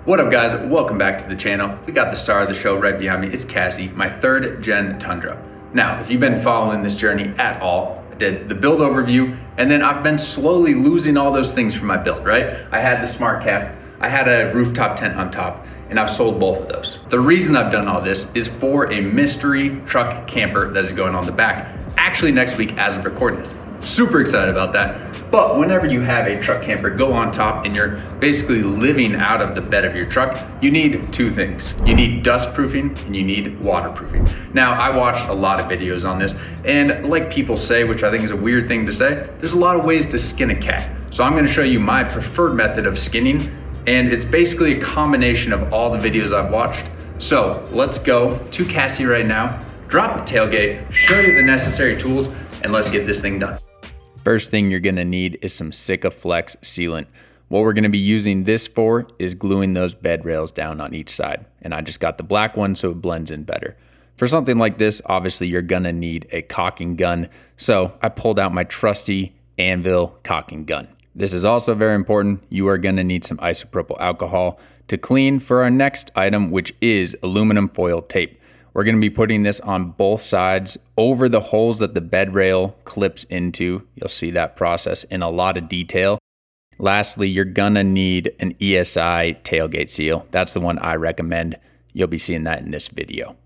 What up guys, welcome back to the channel. We got the star of the show right behind me. It's Cassie, my 3rd gen Tundra. Now, if you've been following this journey at all, I did the build overview, and then I've been slowly losing all those things from my build, right? I had the SmartCap, I had a rooftop tent on top, and I've sold both of those. The reason I've done all this is for a mystery truck camper that is going on the back, actually next week as of recording this. Super excited about that. But whenever you have a truck camper go on top and you're basically living out of the bed of your truck, you need 2 things. You need dust proofing and you need waterproofing. Now, I watched a lot of videos on this, and like people say, which I think is a weird thing to say, there's a lot of ways to skin a cat. So I'm gonna show you my preferred method of skinning, and it's basically a combination of all the videos I've watched. So let's go to Cassie right now, drop the tailgate, show you the necessary tools, and let's get this thing done. First thing you're gonna need is some Sikaflex sealant. What we're gonna be using this for is gluing those bed rails down on each side. And I just got the black one so it blends in better. For something like this, obviously you're gonna need a caulking gun. So I pulled out my trusty Anvil caulking gun. This is also very important. You are gonna need some isopropyl alcohol to clean for our next item, which is aluminum foil tape. We're gonna be putting this on both sides over the holes that the bed rail clips into. You'll see that process in a lot of detail. Lastly, you're gonna need an ESI tailgate seal. That's the one I recommend. You'll be seeing that in this video.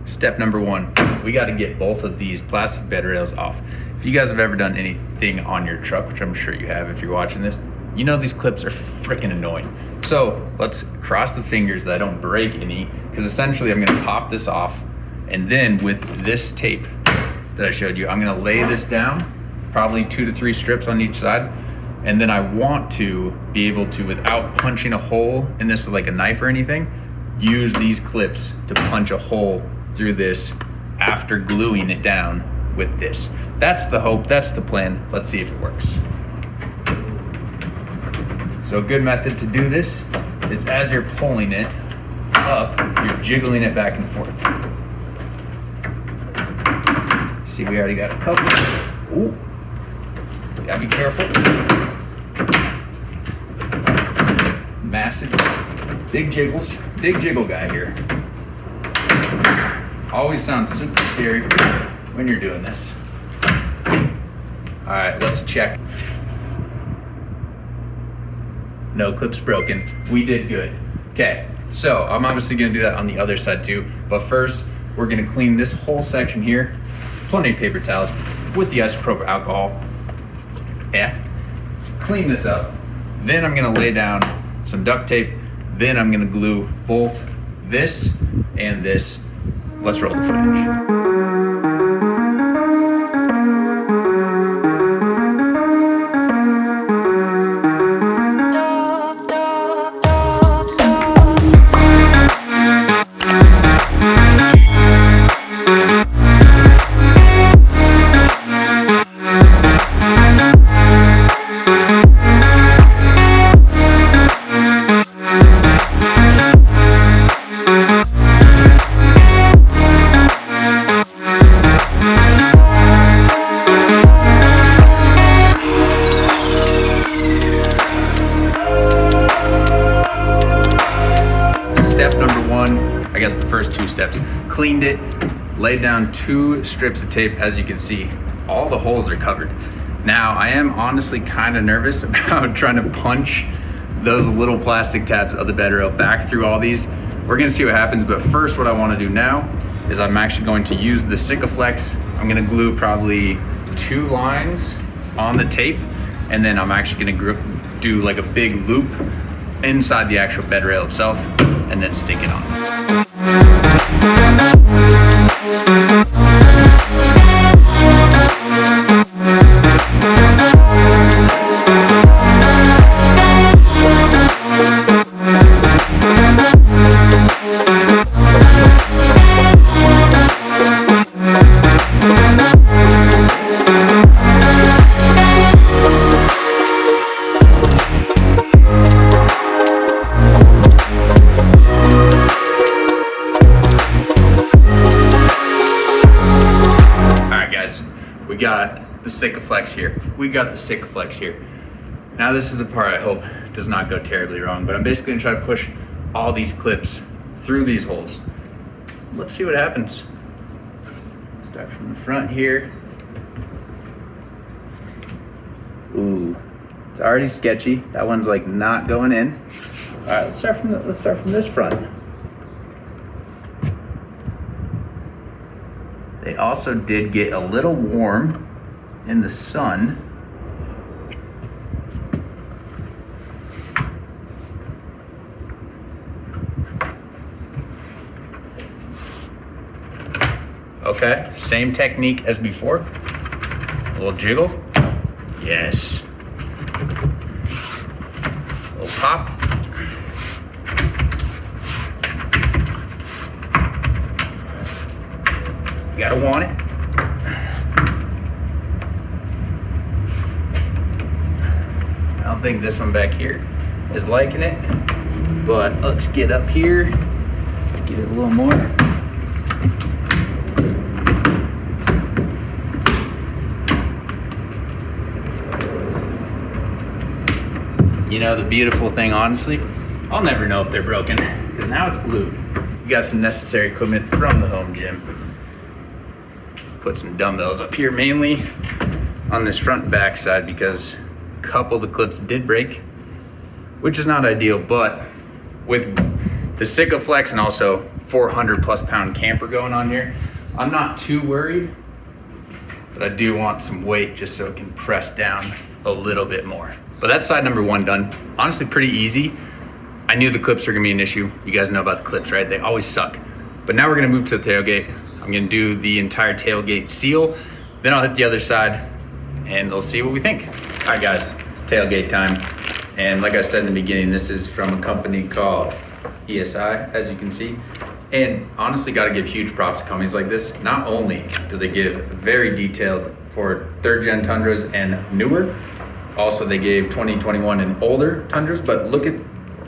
Step number 1, we gotta get both of these plastic bed rails off. If you guys have ever done anything on your truck, which I'm sure you have if you're watching this, you know these clips are freaking annoying. So let's cross the fingers that I don't break any, because essentially I'm gonna pop this off, and then with this tape that I showed you, I'm gonna lay this down, probably 2 to 3 strips on each side, and then I want to be able to, without punching a hole in this with like a knife or anything, use these clips to punch a hole through this after gluing it down with this. That's the hope, that's the plan. Let's see if it works. So a good method to do this is as you're pulling it up, you're jiggling it back and forth. See, we already got a couple. Ooh, gotta be careful. Massive, big jiggles, big jiggle guy here. Always sounds super scary when you're doing this. All right, let's check. No clips broken. We did good. Okay, so I'm obviously gonna do that on the other side too, but first we're gonna clean this whole section here, plenty of paper towels with the isopropyl alcohol. Yeah, clean this up. Then I'm gonna lay down some duct tape. Then I'm gonna glue both this and this. Let's roll the footage. Step number 1, I guess the first 2 steps, cleaned it, laid down 2 strips of tape. As you can see, all the holes are covered. Now, I am honestly kind of nervous about trying to punch those little plastic tabs of the bed rail back through all these. We're gonna see what happens, but first what I wanna do now is I'm actually going to use the Sikaflex. I'm gonna glue probably 2 lines on the tape, and then I'm actually gonna do like a big loop inside the actual bed rail itself, and then stick it on. got the Sikaflex here. We got the Sikaflex here. Now this is the part I hope does not go terribly wrong, but I'm basically gonna try to push all these clips through these holes. Let's see what happens. Start from the front here. Ooh, it's already sketchy. That one's like not going in. All right, let's start from this front. They also did get a little warm in the sun. Okay, same technique as before. A little jiggle. Yes. A little pop. You gotta want it. I don't think this one back here is liking it, but let's get up here, get it a little more. You know, the beautiful thing, honestly, I'll never know if they're broken because now it's glued. You got some necessary equipment from the home gym. Put some dumbbells up here, mainly on this front and back side because a couple of the clips did break, which is not ideal, but with the Sikaflex and also 400 plus pound camper going on here, I'm not too worried, but I do want some weight just so it can press down a little bit more. But that's side number one done. Honestly, pretty easy. I knew the clips were gonna be an issue. You guys know about the clips, right? They always suck. But now we're gonna move to the tailgate. I'm gonna do the entire tailgate seal. Then I'll hit the other side and we'll see what we think. All right guys, it's tailgate time. And like I said in the beginning, this is from a company called ESI, as you can see. And honestly, gotta give huge props to companies like this. Not only do they give very detailed for 3rd gen Tundras and newer, also they gave 2021 and older Tundras, but look at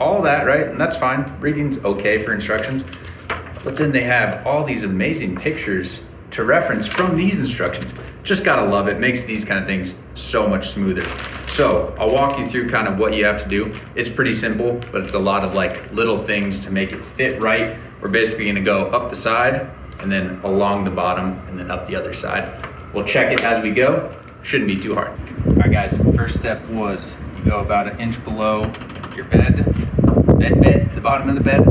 all that, right? And that's fine, reading's okay for instructions. But then they have all these amazing pictures to reference from these instructions. Just gotta love it, makes these kind of things so much smoother. So I'll walk you through kind of what you have to do. It's pretty simple, but it's a lot of like little things to make it fit right. We're basically gonna go up the side and then along the bottom and then up the other side. We'll check it as we go. Shouldn't be too hard. All right guys, first step was you go about 1 inch below your bed, the bottom of the bed,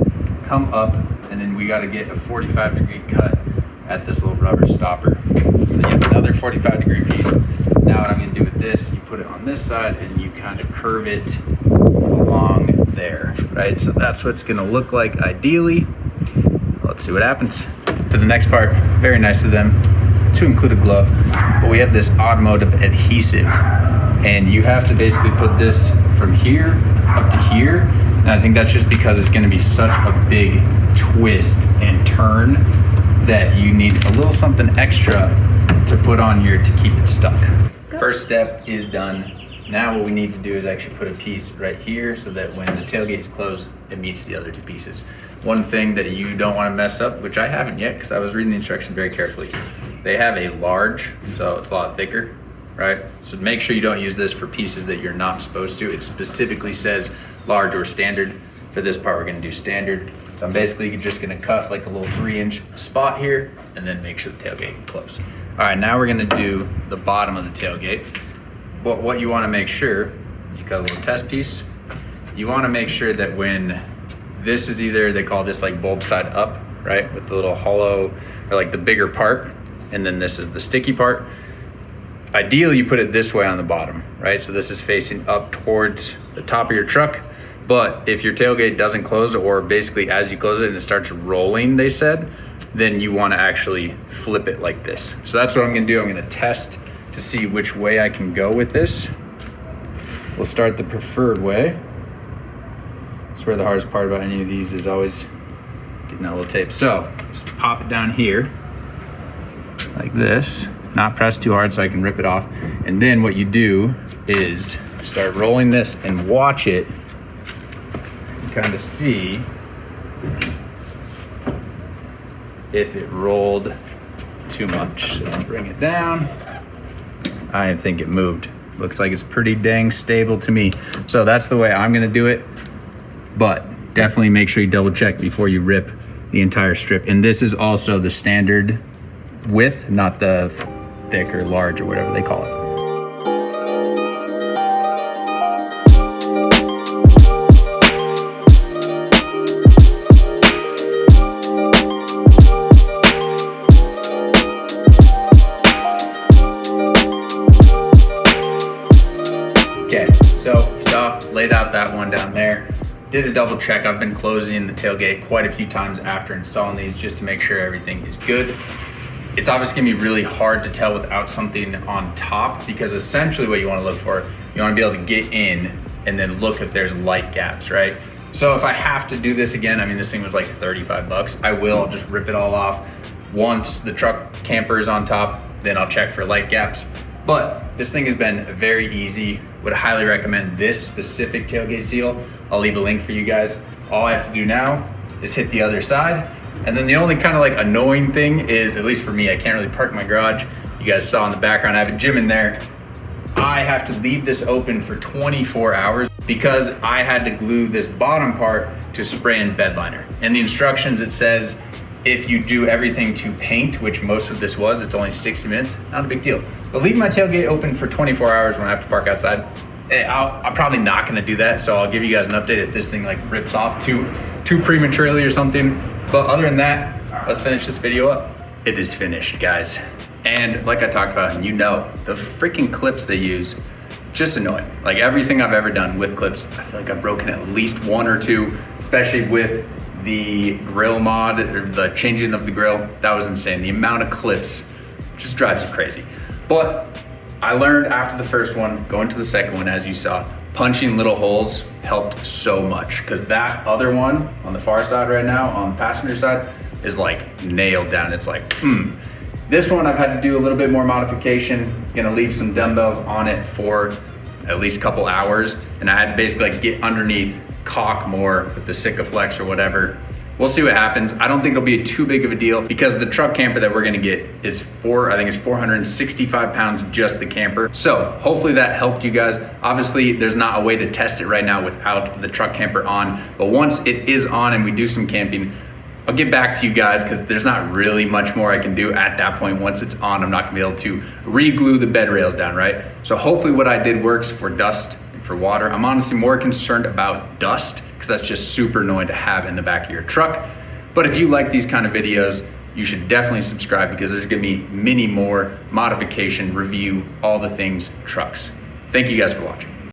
come up, and then we gotta get a 45-degree cut at this little rubber stopper. So you have another 45-degree piece. Now what I'm gonna do with this, you put it on this side and you kind of curve it along there, right? So that's what it's gonna look like ideally. Let's see what happens. To the next part, very nice of them to include a glove, but we have this automotive adhesive and you have to basically put this from here up to here. And I think that's just because it's gonna be such a big twist and turn that you need a little something extra to put on here to keep it stuck. First step is done. Now what we need to do is actually put a piece right here so that when the tailgate is closed, it meets the other two pieces. One thing that you don't wanna mess up, which I haven't yet because I was reading the instructions very carefully. They have a large, so it's a lot thicker, right? So make sure you don't use this for pieces that you're not supposed to. It specifically says large or standard. For this part, we're gonna do standard. So I'm basically just gonna cut like a little 3-inch spot here and then make sure the tailgate can close. All right, now we're gonna do the bottom of the tailgate. But what you wanna make sure, you cut a little test piece, you wanna make sure that when this is either, they call this like bulb side up, right? With the little hollow or like the bigger part, and then this is the sticky part. Ideally, you put it this way on the bottom, right? So this is facing up towards the top of your truck. But if your tailgate doesn't close, or basically as you close it and it starts rolling, they said, then you wanna actually flip it like this. So that's what I'm gonna do. I'm gonna test to see which way I can go with this. We'll start the preferred way. That's where the hardest part about any of these is always getting that little tape. So just pop it down here like this, not press too hard so I can rip it off. And then what you do is start rolling this and watch it and kind of see if it rolled too much. So I'll bring it down. I think it moved Looks like it's pretty dang stable to me. So that's the way I'm gonna do it. But definitely make sure you double check before you rip the entire strip. And this is also the standard width, not the thick or large or whatever they call it. So you saw, laid out that one down there. Did a double check. I've been closing the tailgate quite a few times after installing these just to make sure everything is good. It's obviously gonna be really hard to tell without something on top, because essentially what you wanna look for, you wanna be able to get in and then look if there's light gaps, right? So if I have to do this again, I mean, this thing was like 35 bucks. I will just rip it all off. Once the truck camper is on top, then I'll check for light gaps. But this thing has been very easy. Would highly recommend this specific tailgate seal. I'll leave a link for you guys. All I have to do now is hit the other side. And then the only kind of like annoying thing is, at least for me, I can't really park my garage. You guys saw in the background, I have a gym in there. I have to leave this open for 24 hours because I had to glue this bottom part to spray and bed liner. In the instructions, it says, if you do everything to paint, which most of this was, it's only 60 minutes, not a big deal. But leaving my tailgate open for 24 hours when I have to park outside, I'm probably not gonna do that. So I'll give you guys an update if this thing like rips off too prematurely or something. But other than that, let's finish this video up. It is finished, guys. And like I talked about, and you know, the freaking clips they use, just annoying. Like everything I've ever done with clips, I feel like I've broken at least one or two, especially with the grill mod or the changing of the grill. That was insane. The amount of clips just drives you crazy. But I learned after the first one, going to the second one, as you saw, punching little holes helped so much, because that other one on the far side right now, on the passenger side, is like nailed down. It's like, This one I've had to do a little bit more modification. Gonna leave some dumbbells on it for at least a couple hours, and I had to basically like get underneath, caulk more with the Sikaflex or whatever. We'll see what happens. I don't think it'll be too big of a deal, because the truck camper that we're gonna get is I think it's 465 pounds, just the camper. So hopefully that helped you guys. Obviously there's not a way to test it right now without the truck camper on, but once it is on and we do some camping, I'll get back to you guys, because there's not really much more I can do at that point. Once it's on, I'm not gonna be able to re-glue the bed rails down, right? So hopefully what I did works for dust and for water. I'm honestly more concerned about dust, because that's just super annoying to have in the back of your truck. But if you like these kind of videos, you should definitely subscribe, because there's gonna be many more modification, review, all the things trucks. Thank you guys for watching.